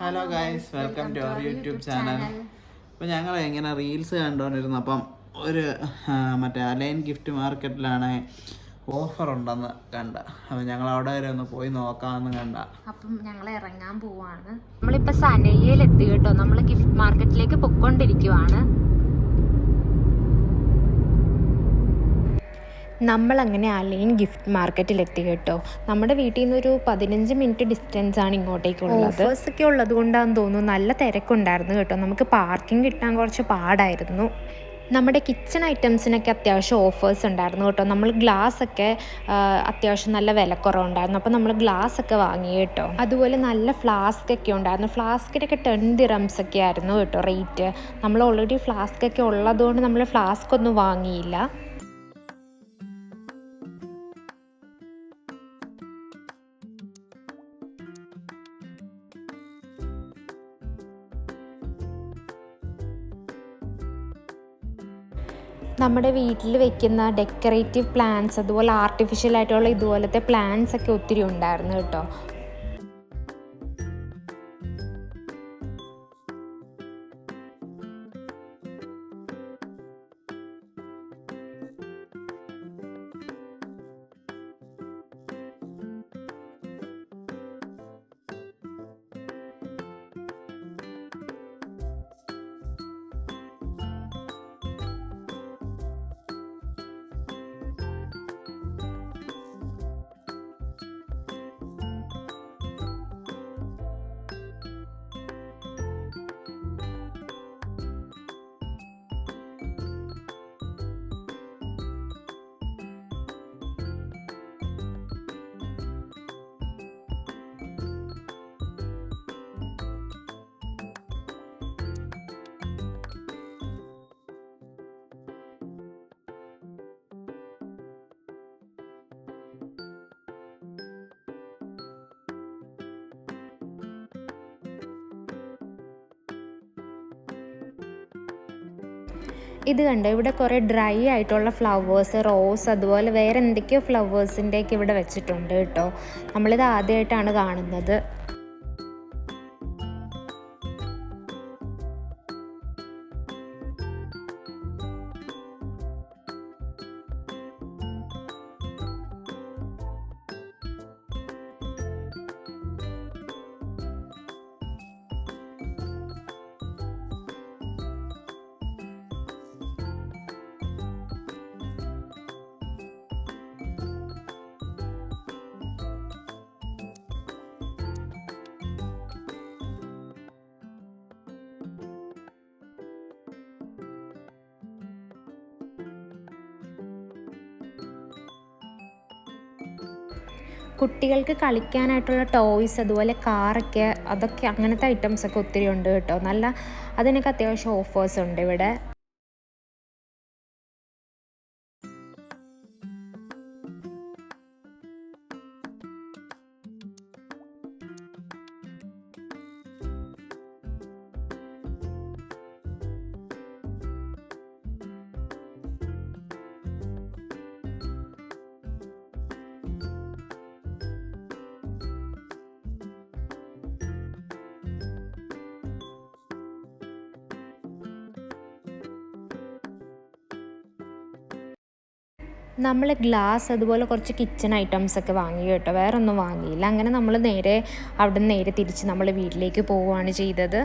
Hello guys, welcome to our YouTube channel. അപ്പോൾ ഞങ്ങൾ ഇങ്ങനെ റീൽസ് കണ്ടുകൊണ്ടിരുന്നു. അപ്പം ഒരു മറ്റേ അലൈൻ ഗിഫ്റ്റ് മാർക്കറ്റിലാണ് ഓഫർ ഉണ്ടെന്ന് കണ്ട. അപ്പം ഞങ്ങൾ അവിടെ വരെ ഒന്ന് പോയി നോക്കാമെന്ന് കണ്ട. അപ്പം ഞങ്ങൾ ഇറങ്ങാൻ പോവാണ്. നമ്മളിപ്പോൾ സനയ്യയിലെത്തി കേട്ടോ. നമ്മൾ ഗിഫ്റ്റ് മാർക്കറ്റിലേക്ക് പൊയ്ക്കൊണ്ടിരിക്കുവാണ്. നമ്മളങ്ങനെ അലൈൻ ഗിഫ്റ്റ് മാർക്കറ്റിലെത്തി കേട്ടോ. നമ്മുടെ വീട്ടിൽ നിന്നൊരു 15 മിനിറ്റ് ഡിസ്റ്റൻസ് ആണ് ഇങ്ങോട്ടേക്കുള്ളത്. ഓഫേഴ്സൊക്കെ ഉള്ളത് കൊണ്ടാണെന്ന് തോന്നുന്നു നല്ല തിരക്കുണ്ടായിരുന്നു കേട്ടോ. നമുക്ക് പാർക്കിംഗ് കിട്ടാൻ കുറച്ച് പാടായിരുന്നു. നമ്മുടെ കിച്ചൺ ഐറ്റംസിനൊക്കെ അത്യാവശ്യം ഓഫേഴ്സ് ഉണ്ടായിരുന്നു കേട്ടോ. നമ്മൾ ഗ്ലാസ്സൊക്കെ അത്യാവശ്യം നല്ല വിലക്കുറവുണ്ടായിരുന്നു. അപ്പോൾ നമ്മൾ ഗ്ലാസ്സൊക്കെ വാങ്ങി കേട്ടോ. അതുപോലെ നല്ല ഫ്ലാസ്കൊക്കെ ഉണ്ടായിരുന്നു. ഫ്ലാസ്കിനൊക്കെ 10 ദിറംസ് ഒക്കെ ആയിരുന്നു കേട്ടോ റേറ്റ്. നമ്മൾ ഓൾറെഡി ഫ്ലാസ്കൊക്കെ ഉള്ളതുകൊണ്ട് നമ്മൾ ഫ്ലാസ്ക് ഒന്നും വാങ്ങിയില്ല. നമ്മുടെ വീട്ടിൽ വെക്കുന്ന ഡെക്കറേറ്റീവ് പ്ലാന്റ്സ്, അതുപോലെ ആർട്ടിഫിഷ്യൽ ആയിട്ടുള്ള ഇതുപോലത്തെ പ്ലാന്റ്സ് ഒക്കെ ഒത്തിരി ഉണ്ടായിരുന്നു കേട്ടോ. ഇത് കണ്ടോ, ഇവിടെ കുറേ ഡ്രൈ ആയിട്ടുള്ള ഫ്ലവേഴ്സ്, റോസ്, അതുപോലെ വേറെ എന്തൊക്കെയോ ഫ്ലവേഴ്സിൻ്റെയൊക്കെ ഇവിടെ വെച്ചിട്ടുണ്ട് കേട്ടോ. നമ്മളിത് ആദ്യമായിട്ടാണ് കാണുന്നത്. കുട്ടികൾക്ക് കളിക്കാനായിട്ടുള്ള ടോയ്സ്, അതുപോലെ കാറൊക്കെ, അതൊക്കെ അങ്ങനത്തെ ഐറ്റംസൊക്കെ ഒത്തിരി ഉണ്ട് കേട്ടോ. അതിനൊക്കെ അത്യാവശ്യം ഓഫേഴ്സ് ഉണ്ട് ഇവിടെ. നമ്മൾ ഗ്ലാസ്, അതുപോലെ കുറച്ച് കിച്ചൺ ഐറ്റംസ് ഒക്കെ വാങ്ങി കേട്ടോ. വേറെ ഒന്നും വാങ്ങിയില്ല. അങ്ങനെ നമ്മൾ അവിടെ നിന്ന് നേരെ തിരിച്ച് നമ്മൾ വീട്ടിലേക്ക് പോവുകയാണ് ചെയ്തത്.